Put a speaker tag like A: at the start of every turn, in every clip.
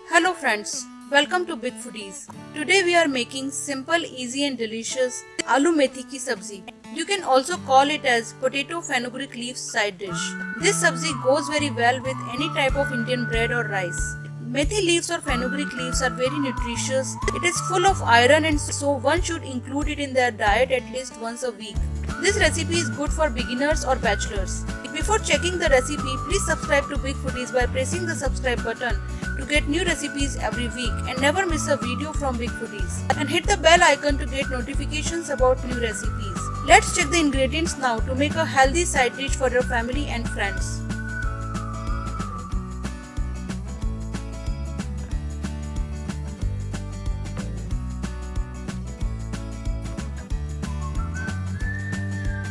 A: Hello friends, welcome to Big Foodies. Today we are making simple, easy and delicious aloo methi ki sabzi. You can also call it as potato fenugreek leaves side dish. This sabzi goes very well with any type of Indian bread or rice. Methi leaves or fenugreek leaves are very nutritious. It is full of iron and so one should include it in their diet at least once a week. This recipe is good for beginners or bachelors. Before checking the recipe, please subscribe to Big Foodies by pressing the subscribe button to get new recipes every week and never miss a video from Big Foodies. And hit the bell icon to get notifications about new recipes. Let's check the ingredients now to make a healthy side dish for your family and friends.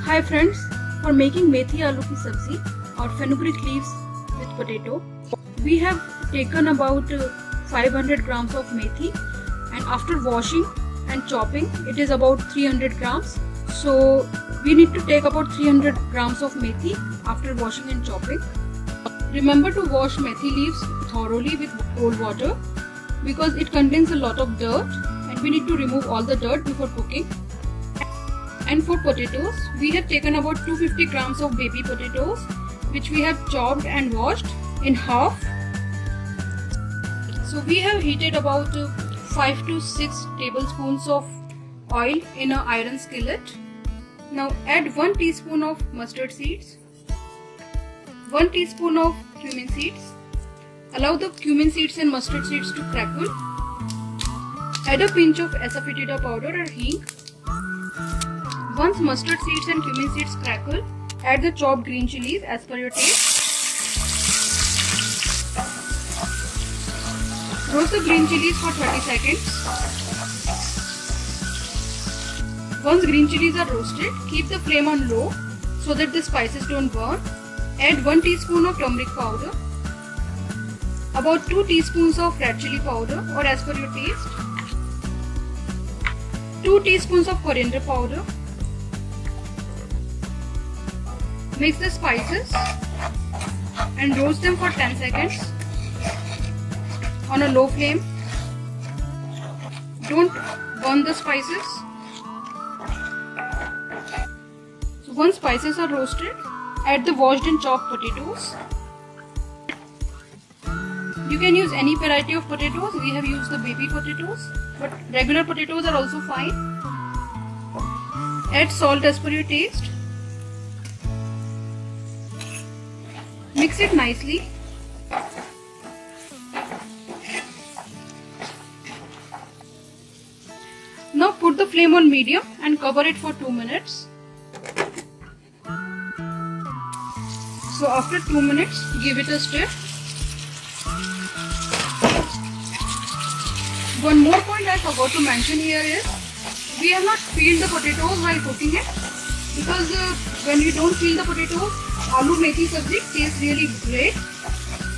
A: Hi friends, for making methi aloo ki sabzi or fenugreek leaves with potato, we have taken about 500 grams of methi and after washing and chopping it is about 300 grams. So we need to take about 300 grams of methi after washing and chopping. Remember to wash methi leaves thoroughly with cold water because it contains a lot of dirt and we need to remove all the dirt before cooking. And for potatoes, we have taken about 250 grams of baby potatoes which we have chopped and washed in half. So we have heated about 5 to 6 tablespoons of oil in an iron skillet. Now add 1 teaspoon of mustard seeds, 1 teaspoon of cumin seeds. Allow the cumin seeds and mustard seeds to crackle. Add a pinch of asafoetida powder or hing. Once mustard seeds and cumin seeds crackle, add the chopped green chilies as per your taste. Roast the green chilies for 30 seconds. Once green chilies are roasted, keep the flame on low so that the spices don't burn. Add 1 teaspoon of turmeric powder, about 2 teaspoons of red chili powder or as per your taste, 2 teaspoons of coriander powder. Mix the spices and roast them for 10 seconds on a low flame. Don't burn the spices. So once spices are roasted, add the washed and chopped potatoes. You can use any variety of potatoes. We have used the baby potatoes, but regular potatoes are also fine. Add salt as per your taste. Mix it nicely. Now put the flame on medium and cover it for 2 minutes. So after 2 minutes, give it a stir. One more point I forgot to mention here is, we have not peeled the potatoes while cooking it because when you don't peel the potatoes, aloo methi sabzi tastes really great.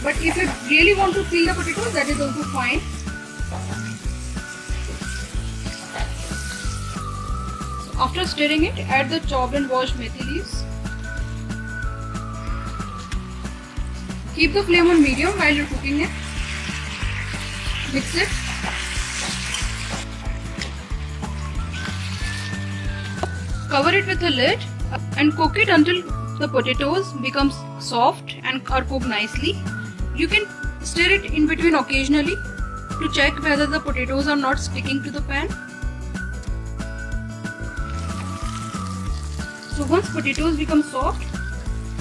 A: But if you really want to peel the potatoes, that is also fine. So after stirring it, add the chopped and washed methi leaves. Keep the flame on medium while you're cooking it. Mix it. Cover it with a lid and cook it until the potatoes becomes soft and are cooked nicely. You can stir it in between occasionally to check whether the potatoes are not sticking to the pan. So once potatoes become soft,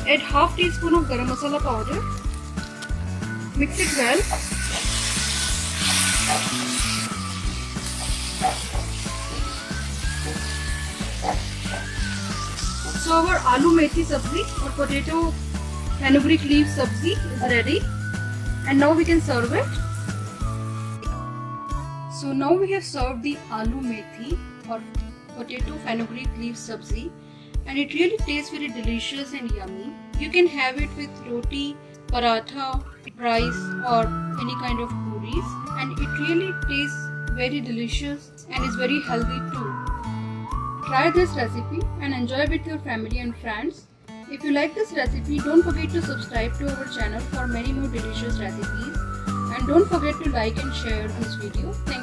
A: add half teaspoon of garam masala powder. Mix it well. So our aloo methi sabzi or potato fenugreek leaf sabzi is ready, and now we can serve it. So now we have served the aloo methi or potato fenugreek leaf sabzi and it really tastes very delicious and yummy. You can have it with roti, paratha, rice or any kind of puris, and it really tastes very delicious and is very healthy too. Try this recipe and enjoy with your family and friends. If you like this recipe, don't forget to subscribe to our channel for many more delicious recipes, and don't forget to like and share this video. Thank